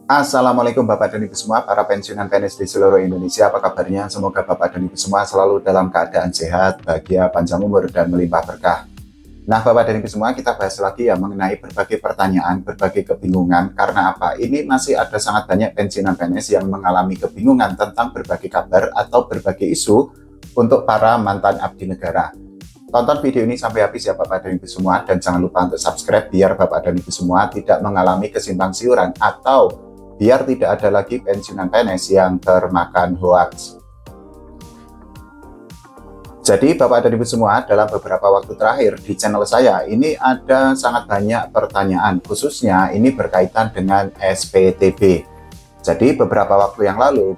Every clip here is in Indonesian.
Assalamualaikum Bapak dan Ibu semua, para pensiunan PNS di seluruh Indonesia. Apa kabarnya? Semoga Bapak dan Ibu semua selalu dalam keadaan sehat, bahagia, panjang umur, dan melimpah berkah. Nah, Bapak dan Ibu semua, kita bahas lagi ya mengenai berbagai pertanyaan, berbagai kebingungan. Karena apa? Ini masih ada sangat banyak pensiunan PNS yang mengalami kebingungan tentang berbagai kabar atau berbagai isu untuk para mantan abdi negara. Tonton video ini sampai habis ya Bapak dan Ibu semua, dan jangan lupa untuk subscribe biar Bapak dan Ibu semua tidak mengalami kesimpang siuran atau biar tidak ada lagi pensiunan PNS yang termakan hoaks. Jadi Bapak dan Ibu semua, dalam beberapa waktu terakhir di channel saya ini ada sangat banyak pertanyaan, khususnya ini berkaitan dengan SPTB. Jadi beberapa waktu yang lalu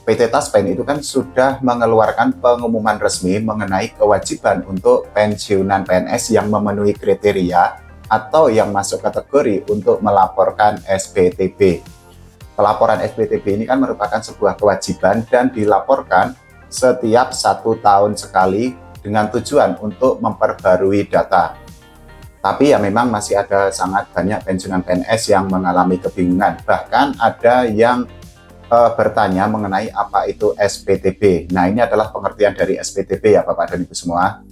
PT Taspen itu kan sudah mengeluarkan pengumuman resmi mengenai kewajiban untuk pensiunan PNS yang memenuhi kriteria atau yang masuk kategori untuk melaporkan SPTB. Pelaporan SPTB ini kan merupakan sebuah kewajiban dan dilaporkan setiap 1 tahun sekali dengan tujuan untuk memperbarui data. Tapi ya memang masih ada sangat banyak pensiunan PNS yang mengalami kebingungan. Bahkan ada yang bertanya mengenai apa itu SPTB. Nah, ini adalah pengertian dari SPTB ya Bapak dan Ibu semua.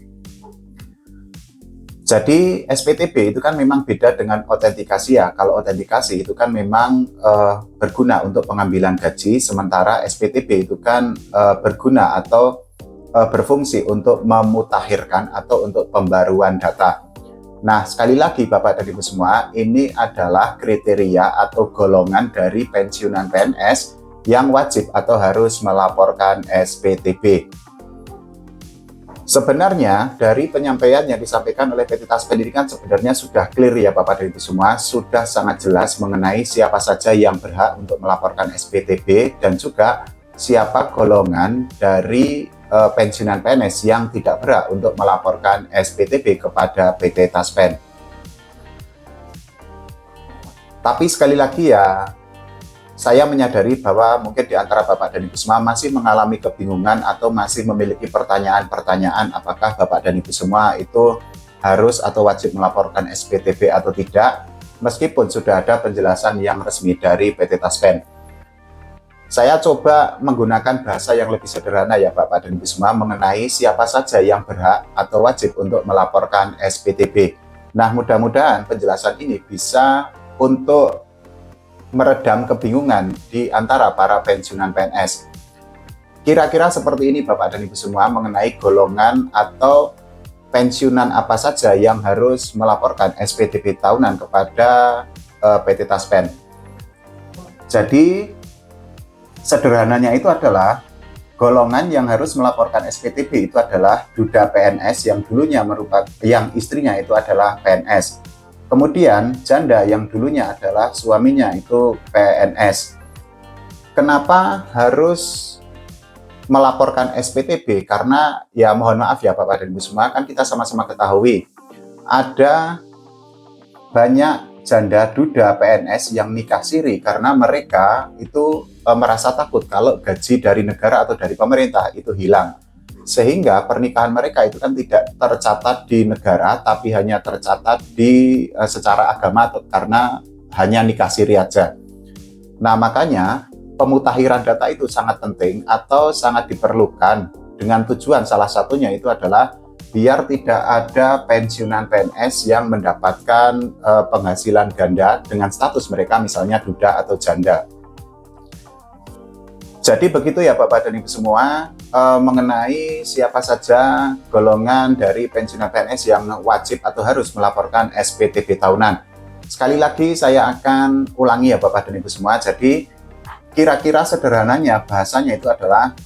Jadi SPTB itu kan memang beda dengan autentikasi ya. Kalau autentikasi itu kan memang berguna untuk pengambilan gaji, sementara SPTB itu kan berguna atau berfungsi untuk memutakhirkan atau untuk pembaruan data. Nah, sekali lagi Bapak dan Ibu semua, ini adalah kriteria atau golongan dari pensiunan PNS yang wajib atau harus melaporkan SPTB. Sebenarnya dari penyampaian yang disampaikan oleh PT Taspen ini kan sebenarnya sudah clear ya Bapak dan Ibu semua, sudah sangat jelas mengenai siapa saja yang berhak untuk melaporkan SPTB dan juga siapa golongan dari pensiunan PNS yang tidak berhak untuk melaporkan SPTB kepada PT Taspen. Tapi sekali lagi ya, saya menyadari bahwa mungkin di antara Bapak dan Ibu semua masih mengalami kebingungan atau masih memiliki pertanyaan-pertanyaan apakah Bapak dan Ibu semua itu harus atau wajib melaporkan SPTB atau tidak, meskipun sudah ada penjelasan yang resmi dari PT Taspen. Saya coba menggunakan bahasa yang lebih sederhana ya Bapak dan Ibu semua mengenai siapa saja yang berhak atau wajib untuk melaporkan SPTB. Nah, mudah-mudahan penjelasan ini bisa untuk meredam kebingungan di antara para pensiunan PNS. Kira-kira seperti ini Bapak dan Ibu semua mengenai golongan atau pensiunan apa saja yang harus melaporkan SPTB tahunan kepada PT Taspen. Jadi sederhananya itu adalah golongan yang harus melaporkan SPTB itu adalah duda PNS yang dulunya yang istrinya itu adalah PNS. Kemudian janda yang dulunya adalah suaminya itu PNS. Kenapa harus melaporkan SPTB? Karena ya mohon maaf ya Bapak dan Ibu semua, kan kita sama-sama ketahui ada banyak janda duda PNS yang nikah siri karena mereka itu merasa takut kalau gaji dari negara atau dari pemerintah itu hilang. Sehingga pernikahan mereka itu kan tidak tercatat di negara, tapi hanya tercatat di secara agama karena hanya nikah siri aja. Nah, makanya pemutakhiran data itu sangat penting atau sangat diperlukan dengan tujuan salah satunya itu adalah biar tidak ada pensiunan PNS yang mendapatkan penghasilan ganda dengan status mereka misalnya duda atau janda. Jadi begitu ya Bapak dan Ibu semua mengenai siapa saja golongan dari pensiunan PNS yang wajib atau harus melaporkan SPTB tahunan. Sekali lagi saya akan ulangi ya Bapak dan Ibu semua. Jadi kira-kira sederhananya bahasanya itu adalah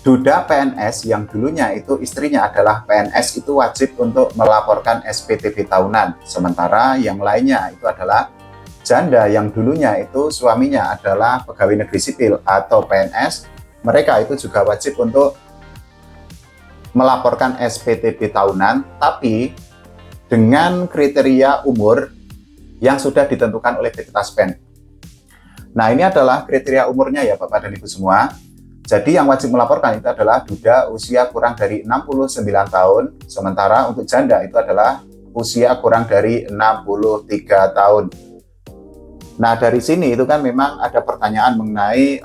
duda PNS yang dulunya itu istrinya adalah PNS itu wajib untuk melaporkan SPTB tahunan. Sementara yang lainnya itu adalah janda yang dulunya itu suaminya adalah pegawai negeri sipil atau PNS, mereka itu juga wajib untuk melaporkan SPTB tahunan, tapi dengan kriteria umur yang sudah ditentukan oleh PT Taspen. Nah, ini adalah kriteria umurnya ya Bapak dan Ibu semua. Jadi yang wajib melaporkan itu adalah duda usia kurang dari 69 tahun, sementara untuk janda itu adalah usia kurang dari 63 tahun. Nah, dari sini itu kan memang ada pertanyaan mengenai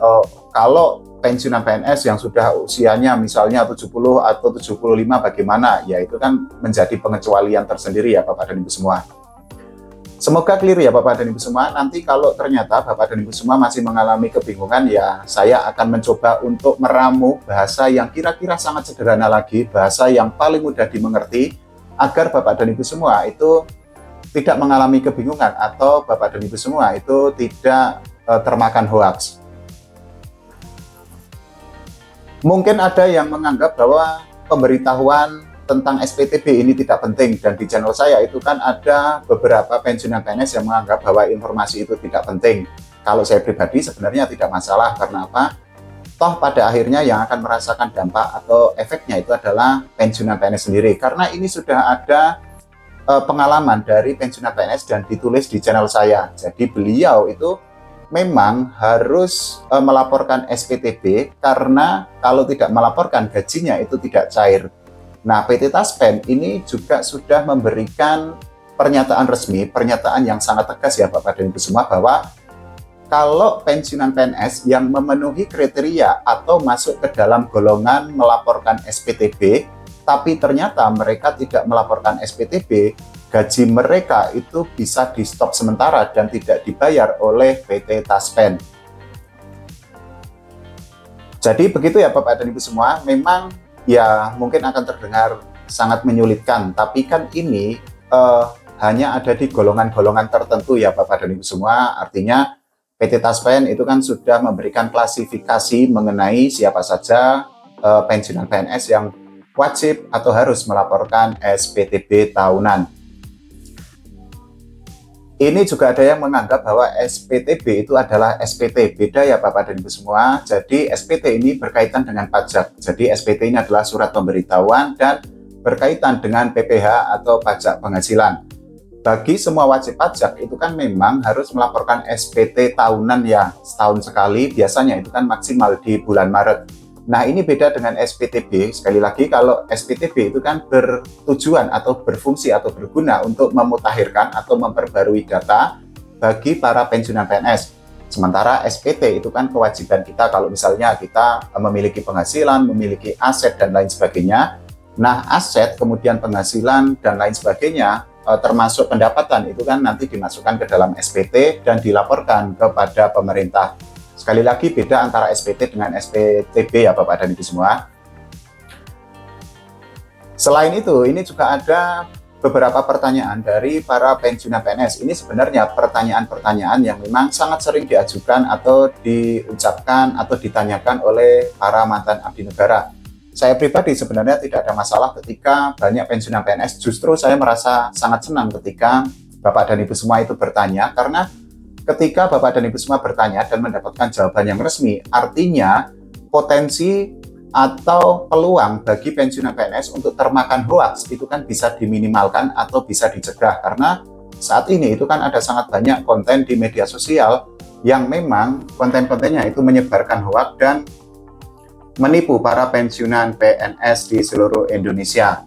kalau pensiunan PNS yang sudah usianya misalnya 70 atau 75 bagaimana? Ya itu kan menjadi pengecualian tersendiri ya Bapak dan Ibu semua. Semoga clear ya Bapak dan Ibu semua. Nanti kalau ternyata Bapak dan Ibu semua masih mengalami kebingungan, ya saya akan mencoba untuk meramu bahasa yang kira-kira sangat sederhana lagi, bahasa yang paling mudah dimengerti, agar Bapak dan Ibu semua itu tidak mengalami kebingungan atau Bapak dan Ibu semua itu tidak termakan hoaks. Mungkin ada yang menganggap bahwa pemberitahuan tentang SPTB ini tidak penting, dan di channel saya itu kan ada beberapa pensiunan PNS yang menganggap bahwa informasi itu tidak penting. Kalau saya pribadi sebenarnya tidak masalah, karena apa? Toh pada akhirnya yang akan merasakan dampak atau efeknya itu adalah pensiunan PNS sendiri, karena ini sudah ada pengalaman dari pensiunan PNS dan ditulis di channel saya. Jadi beliau itu memang harus melaporkan SPTB, karena kalau tidak melaporkan gajinya itu tidak cair. Nah, PT Taspen ini juga sudah memberikan pernyataan resmi, pernyataan yang sangat tegas ya Bapak dan Ibu semua, bahwa kalau pensiunan PNS yang memenuhi kriteria atau masuk ke dalam golongan melaporkan SPTB, tapi ternyata mereka tidak melaporkan SPTB, gaji mereka itu bisa di stop sementara dan tidak dibayar oleh PT Taspen. Jadi begitu ya Bapak dan Ibu semua, memang ya mungkin akan terdengar sangat menyulitkan, tapi kan ini hanya ada di golongan-golongan tertentu ya Bapak dan Ibu semua. Artinya PT Taspen itu kan sudah memberikan klasifikasi mengenai siapa saja pensiunan PNS yang wajib atau harus melaporkan SPTB tahunan. Ini juga ada yang menganggap bahwa SPTB itu adalah SPT. Beda ya Bapak dan Ibu semua. Jadi SPT ini berkaitan dengan pajak. Jadi SPT ini adalah surat pemberitahuan dan berkaitan dengan PPh atau pajak penghasilan. Bagi semua wajib pajak itu kan memang harus melaporkan SPT tahunan ya, setahun sekali. Biasanya itu kan maksimal di bulan Maret. Nah, ini beda dengan SPTB. Sekali lagi, kalau SPTB itu kan bertujuan atau berfungsi atau berguna untuk memutakhirkan atau memperbarui data bagi para pensiunan PNS. Sementara SPT itu kan kewajiban kita kalau misalnya kita memiliki penghasilan, memiliki aset, dan lain sebagainya. Nah, aset, kemudian penghasilan, dan lain sebagainya, termasuk pendapatan, itu kan nanti dimasukkan ke dalam SPT dan dilaporkan kepada pemerintah. Sekali lagi beda antara SPT dengan SPTB ya Bapak dan Ibu semua. Selain itu, ini juga ada beberapa pertanyaan dari para pensiunan PNS. Ini sebenarnya pertanyaan-pertanyaan yang memang sangat sering diajukan atau diucapkan atau ditanyakan oleh para mantan abdi negara. Saya pribadi sebenarnya tidak ada masalah ketika banyak pensiunan PNS. Justru saya merasa sangat senang ketika Bapak dan Ibu semua itu bertanya, karena ketika Bapak dan Ibu semua bertanya dan mendapatkan jawaban yang resmi, artinya potensi atau peluang bagi pensiunan PNS untuk termakan hoaks itu kan bisa diminimalkan atau bisa dicegah. Karena saat ini itu kan ada sangat banyak konten di media sosial yang memang konten-kontennya itu menyebarkan hoaks dan menipu para pensiunan PNS di seluruh Indonesia.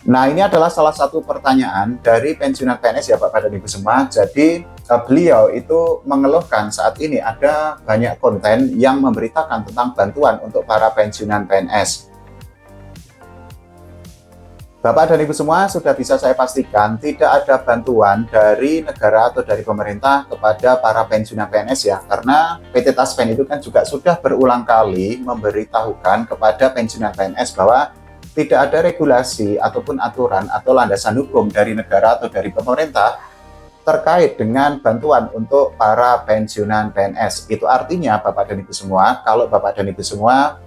Nah, ini adalah salah satu pertanyaan dari pensiunan PNS ya Bapak dan Ibu semua. Jadi beliau itu mengeluhkan saat ini ada banyak konten yang memberitakan tentang bantuan untuk para pensiunan PNS. Bapak dan Ibu semua, sudah bisa saya pastikan tidak ada bantuan dari negara atau dari pemerintah kepada para pensiunan PNS ya. Karena PT Taspen itu kan juga sudah berulang kali memberitahukan kepada pensiunan PNS bahwa tidak ada regulasi ataupun aturan atau landasan hukum dari negara atau dari pemerintah terkait dengan bantuan untuk para pensiunan PNS. Itu artinya Bapak dan Ibu semua, kalau Bapak dan Ibu semua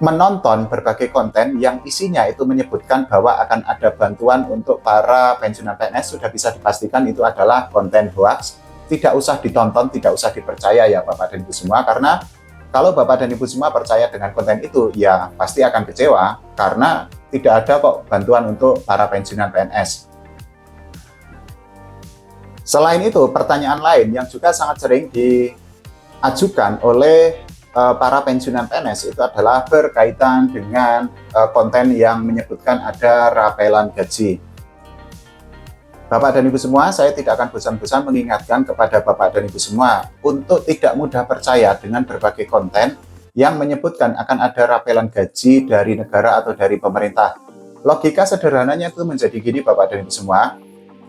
menonton berbagai konten yang isinya itu menyebutkan bahwa akan ada bantuan untuk para pensiunan PNS, sudah bisa dipastikan itu adalah konten hoax. Tidak usah ditonton, tidak usah dipercaya ya Bapak dan Ibu semua, karena kalau Bapak dan Ibu semua percaya dengan konten itu, ya pasti akan kecewa karena tidak ada kok bantuan untuk para pensiunan PNS. Selain itu, pertanyaan lain yang juga sangat sering diajukan oleh para pensiunan PNS itu adalah berkaitan dengan konten yang menyebutkan ada rapelan gaji. Bapak dan Ibu semua, saya tidak akan bosan-bosan mengingatkan kepada Bapak dan Ibu semua untuk tidak mudah percaya dengan berbagai konten yang menyebutkan akan ada rapelan gaji dari negara atau dari pemerintah. Logika sederhananya itu menjadi gini Bapak dan Ibu semua,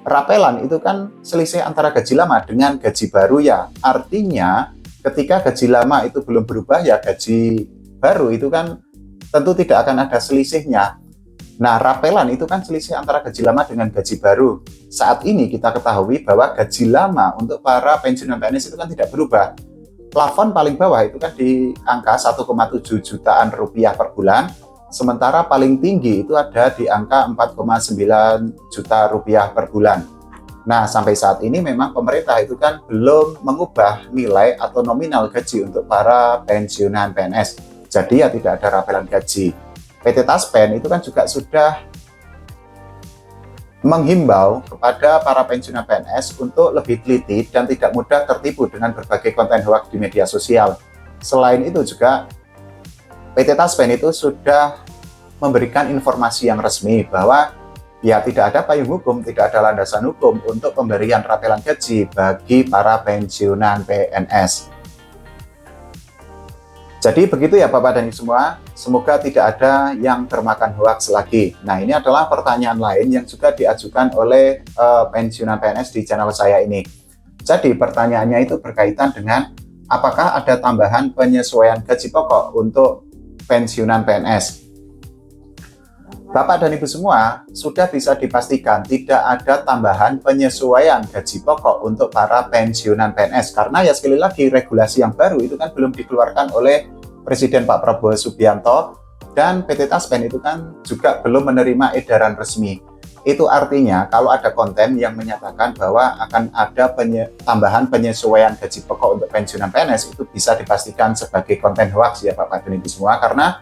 rapelan itu kan selisih antara gaji lama dengan gaji baru ya. Artinya ketika gaji lama itu belum berubah ya gaji baru itu kan tentu tidak akan ada selisihnya. Nah, rapelan itu kan selisih antara gaji lama dengan gaji baru. Saat ini kita ketahui bahwa gaji lama untuk para pensiunan PNS itu kan tidak berubah. Plafon paling bawah itu kan di angka 1,7 jutaan rupiah per bulan, sementara paling tinggi itu ada di angka 4,9 juta rupiah per bulan. Nah, sampai saat ini memang pemerintah itu kan belum mengubah nilai atau nominal gaji untuk para pensiunan PNS. Jadi ya tidak ada rapelan gaji. PT Taspen itu kan juga sudah menghimbau kepada para pensiunan PNS untuk lebih teliti dan tidak mudah tertipu dengan berbagai konten hoax di media sosial. Selain itu juga PT Taspen itu sudah memberikan informasi yang resmi bahwa ya tidak ada payung hukum, tidak ada landasan hukum untuk pemberian rapelan gaji bagi para pensiunan PNS. Jadi begitu ya Bapak dan Ibu semua, semoga tidak ada yang termakan hoax lagi. Nah, ini adalah pertanyaan lain yang juga diajukan oleh pensiunan PNS di channel saya ini. Jadi pertanyaannya itu berkaitan dengan apakah ada tambahan penyesuaian gaji pokok untuk pensiunan PNS. Bapak dan Ibu semua, sudah bisa dipastikan tidak ada tambahan penyesuaian gaji pokok untuk para pensiunan PNS. Karena ya sekali lagi, regulasi yang baru itu kan belum dikeluarkan oleh Presiden Pak Prabowo Subianto, dan PT Taspen itu kan juga belum menerima edaran resmi. Itu artinya kalau ada konten yang menyatakan bahwa akan ada tambahan penyesuaian gaji pokok untuk pensiunan PNS, itu bisa dipastikan sebagai konten hoax ya Bapak dan Ibu semua, karena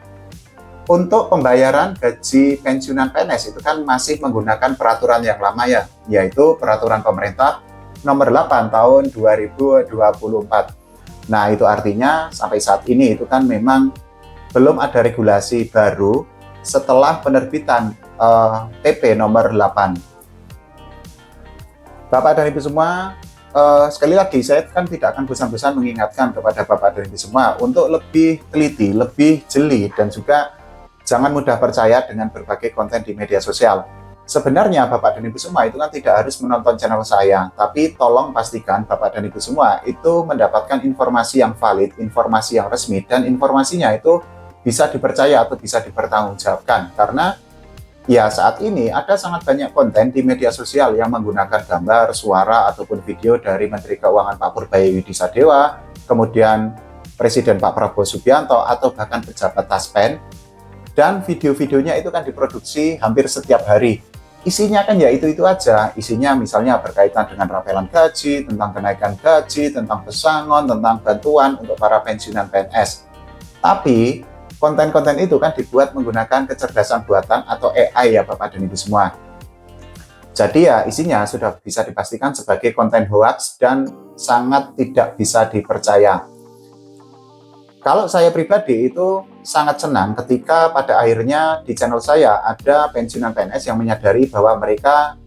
untuk pembayaran gaji pensiunan PNS itu kan masih menggunakan peraturan yang lama ya, yaitu peraturan pemerintah nomor 8 tahun 2024. Nah, itu artinya sampai saat ini itu kan memang belum ada regulasi baru setelah penerbitan PP nomor 8. Bapak dan Ibu semua, sekali lagi saya kan tidak akan bosan-bosan mengingatkan kepada Bapak dan Ibu semua untuk lebih teliti, lebih jeli, dan juga jangan mudah percaya dengan berbagai konten di media sosial. Sebenarnya Bapak dan Ibu semua itu kan tidak harus menonton channel saya, tapi tolong pastikan Bapak dan Ibu semua itu mendapatkan informasi yang valid, informasi yang resmi, dan informasinya itu bisa dipercaya atau bisa dipertanggungjawabkan. Karena ya saat ini ada sangat banyak konten di media sosial yang menggunakan gambar, suara, ataupun video dari Menteri Keuangan Pak Purbaya Widisadewa, kemudian Presiden Pak Prabowo Subianto, atau bahkan pejabat Taspen. Dan video-videonya itu kan diproduksi hampir setiap hari. Isinya kan ya itu-itu aja. Isinya misalnya berkaitan dengan rapelan gaji, tentang kenaikan gaji, tentang pesangon, tentang bantuan untuk para pensiunan PNS. Tapi konten-konten itu kan dibuat menggunakan kecerdasan buatan atau AI ya Bapak dan Ibu semua. Jadi ya isinya sudah bisa dipastikan sebagai konten hoax dan sangat tidak bisa dipercaya. Kalau saya pribadi itu sangat senang ketika pada akhirnya di channel saya ada pensiunan PNS yang menyadari bahwa mereka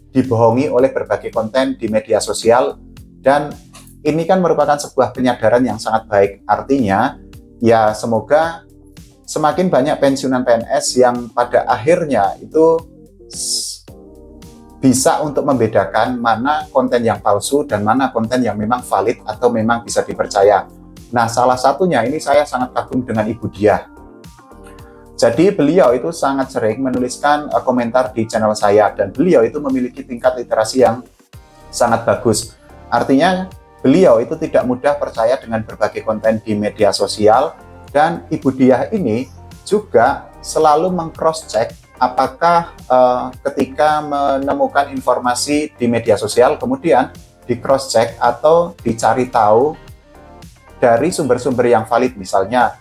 dibohongi oleh berbagai konten di media sosial, dan ini kan merupakan sebuah penyadaran yang sangat baik. Artinya ya semoga semakin banyak pensiunan PNS yang pada akhirnya itu bisa untuk membedakan mana konten yang palsu dan mana konten yang memang valid atau memang bisa dipercaya. Nah, salah satunya ini saya sangat kagum dengan Ibu Diah. Jadi beliau itu sangat sering menuliskan komentar di channel saya, dan beliau itu memiliki tingkat literasi yang sangat bagus. Artinya beliau itu tidak mudah percaya dengan berbagai konten di media sosial, dan Ibu Diah ini juga selalu meng-cross-check apakah ketika menemukan informasi di media sosial kemudian di-cross-check atau dicari tahu dari sumber-sumber yang valid, misalnya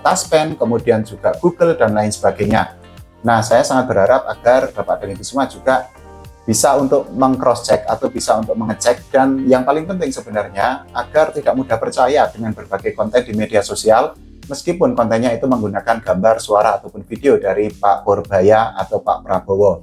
Taspen, kemudian juga Google, dan lain sebagainya. Nah, saya sangat berharap agar Bapak dan Ibu semua juga bisa untuk meng-cross-check atau bisa untuk mengecek, dan yang paling penting sebenarnya agar tidak mudah percaya dengan berbagai konten di media sosial, meskipun kontennya itu menggunakan gambar, suara, ataupun video dari Pak Purbaya atau Pak Prabowo.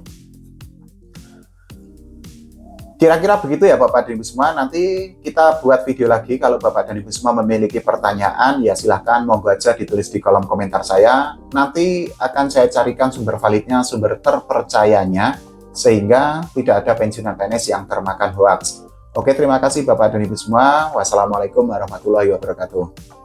Kira-kira begitu ya Bapak dan Ibu semua. Nanti kita buat video lagi. Kalau Bapak dan Ibu semua memiliki pertanyaan, ya silahkan monggo aja ditulis di kolom komentar saya. Nanti akan saya carikan sumber validnya, sumber terpercayanya, sehingga tidak ada pensiunan PNS yang termakan hoax. Oke, terima kasih Bapak dan Ibu semua. Wassalamualaikum warahmatullahi wabarakatuh.